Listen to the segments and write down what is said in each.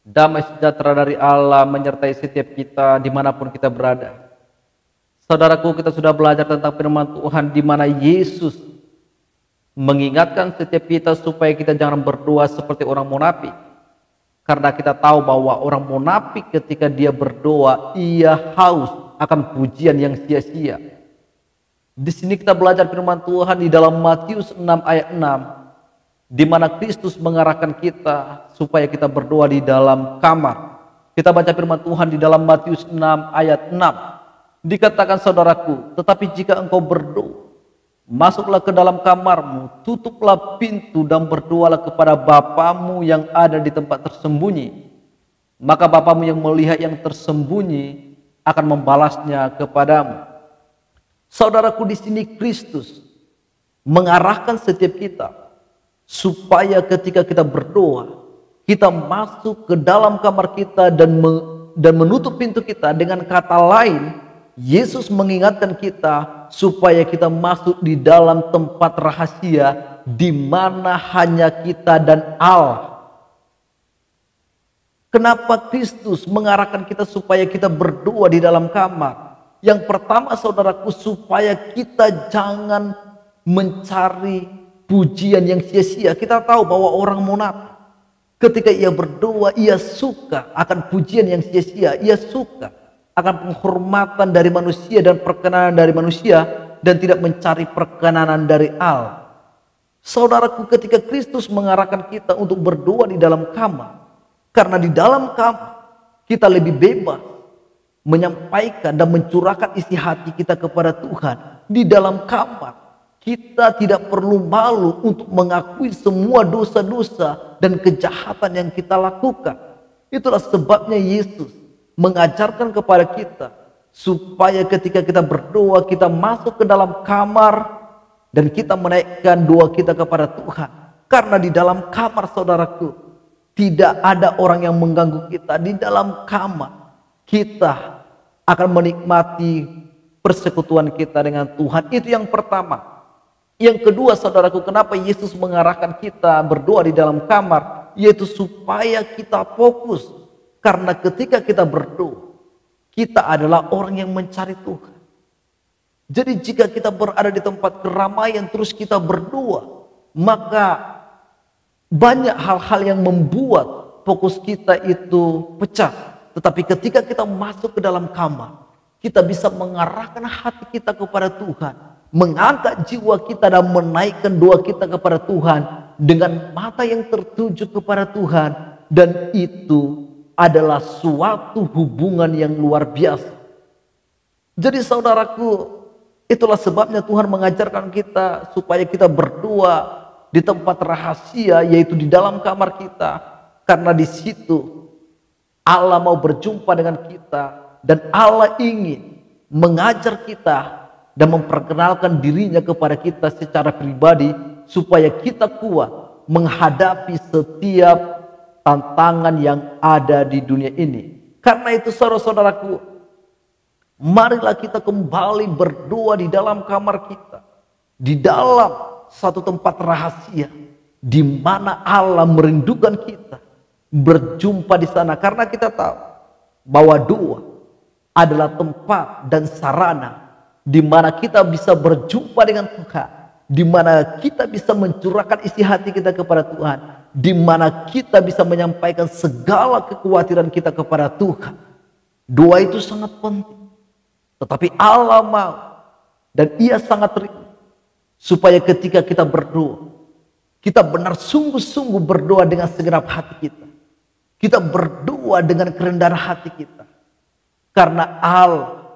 Damai sejahtera dari Allah menyertai setiap kita dimanapun kita berada. Saudaraku, kita sudah belajar tentang firman Tuhan di mana Yesus mengingatkan setiap kita supaya kita jangan berdoa seperti orang munafik. Karena kita tahu bahwa orang munafik ketika dia berdoa, ia haus akan pujian yang sia-sia. Di sini kita belajar firman Tuhan di dalam Matius 6 ayat 6. Di mana Kristus mengarahkan kita supaya kita berdoa di dalam kamar. Kita baca firman Tuhan di dalam Matius 6 ayat 6. Dikatakan, saudaraku, tetapi jika engkau berdoa, masuklah ke dalam kamarmu, tutuplah pintu dan berdoalah kepada Bapamu yang ada di tempat tersembunyi. Maka Bapamu yang melihat yang tersembunyi akan membalasnya kepadamu. Saudaraku, di sini Kristus mengarahkan setiap kita supaya ketika kita berdoa, kita masuk ke dalam kamar kita dan menutup pintu kita. Dengan kata lain, Yesus mengingatkan kita supaya kita masuk di dalam tempat rahasia di mana hanya kita dan Allah. Kenapa Kristus mengarahkan kita supaya kita berdoa di dalam kamar? Yang pertama, saudaraku, supaya kita jangan mencari pujian yang sia-sia. Kita tahu bahwa orang munafik ketika ia berdoa, ia suka akan pujian yang sia-sia. Ia suka akan penghormatan dari manusia dan perkenanan dari manusia, dan tidak mencari perkenanan dari Allah. Saudaraku, ketika Kristus mengarahkan kita untuk berdoa di dalam kamar, karena di dalam kamar kita lebih bebas menyampaikan dan mencurahkan isi hati kita kepada Tuhan. Di dalam kamar kita tidak perlu malu untuk mengakui semua dosa-dosa dan kejahatan yang kita lakukan. Itulah sebabnya Yesus mengajarkan kepada kita supaya ketika kita berdoa, kita masuk ke dalam kamar dan kita menaikkan doa kita kepada Tuhan. Karena di dalam kamar, saudaraku, tidak ada orang yang mengganggu kita. Di dalam kamar kita akan menikmati persekutuan kita dengan Tuhan. Itu yang pertama. Yang kedua, saudaraku, kenapa Yesus mengarahkan kita berdoa di dalam kamar? Yaitu supaya kita fokus. Karena ketika kita berdoa, kita adalah orang yang mencari Tuhan. Jadi jika kita berada di tempat keramaian terus kita berdoa, maka banyak hal-hal yang membuat fokus kita itu pecah. Tetapi ketika kita masuk ke dalam kamar, kita bisa mengarahkan hati kita kepada Tuhan, mengangkat jiwa kita dan menaikkan doa kita kepada Tuhan dengan mata yang tertuju kepada Tuhan. Dan itu adalah suatu hubungan yang luar biasa. Jadi saudaraku, itulah sebabnya Tuhan mengajarkan kita supaya kita berdoa di tempat rahasia, yaitu di dalam kamar kita. Karena di situ Allah mau berjumpa dengan kita, dan Allah ingin mengajar kita dan memperkenalkan dirinya kepada kita secara pribadi supaya kita kuat menghadapi setiap tantangan yang ada di dunia ini. Karena itu, saudara-saudaraku, marilah kita kembali berdoa di dalam kamar kita, di dalam satu tempat rahasia di mana Allah merindukan kita berjumpa di sana. Karena kita tahu bahwa doa adalah tempat dan sarana di mana kita bisa berjumpa dengan Tuhan, di mana kita bisa mencurahkan isi hati kita kepada Tuhan, di mana kita bisa menyampaikan segala kekhawatiran kita kepada Tuhan. Doa itu sangat penting. Tetapi Allah mau dan Ia sangat rindu supaya ketika kita berdoa, kita benar sungguh-sungguh berdoa dengan segenap hati kita. Kita berdoa dengan kerendahan hati kita. Karena Allah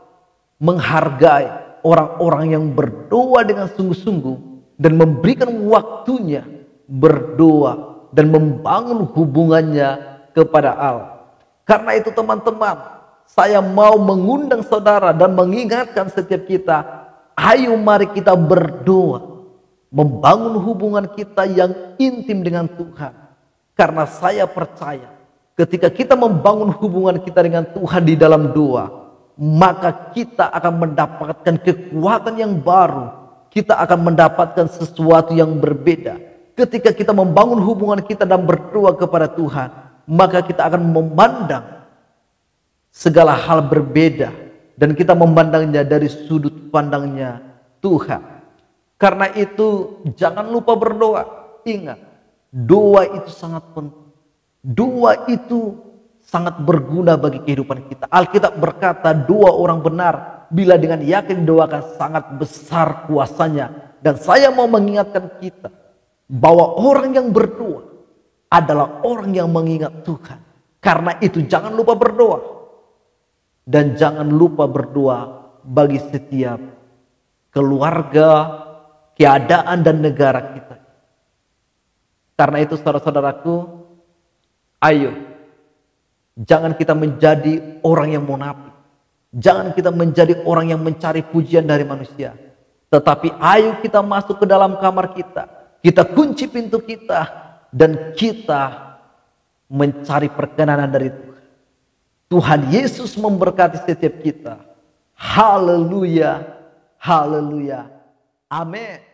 menghargai orang-orang yang berdoa dengan sungguh-sungguh dan memberikan waktunya berdoa dan membangun hubungannya kepada Allah. Karena itu, teman-teman, saya mau mengundang saudara dan mengingatkan setiap kita, ayo mari kita berdoa, membangun hubungan kita yang intim dengan Tuhan. Karena saya percaya ketika kita membangun hubungan kita dengan Tuhan di dalam doa, maka kita akan mendapatkan kekuatan yang baru. Kita akan mendapatkan sesuatu yang berbeda. Ketika kita membangun hubungan kita dan berdoa kepada Tuhan, maka kita akan memandang segala hal berbeda dan kita memandangnya dari sudut pandangnya Tuhan. Karena itu jangan lupa berdoa. Ingat, doa itu sangat penting. Doa itu sangat berguna bagi kehidupan kita. Alkitab berkata, doa orang benar bila dengan yakin doakan sangat besar kuasanya. Dan saya mau mengingatkan kita bahwa orang yang berdoa adalah orang yang mengingat Tuhan. Karena itu jangan lupa berdoa. Dan jangan lupa berdoa bagi setiap keluarga, keadaan dan negara kita. Karena itu saudara-saudaraku, ayo jangan kita menjadi orang yang munafik. Jangan kita menjadi orang yang mencari pujian dari manusia. Tetapi ayo kita masuk ke dalam kamar kita. Kita kunci pintu kita. Dan kita mencari perkenanan dari Tuhan. Tuhan Yesus memberkati setiap kita. Haleluya. Haleluya. Amin.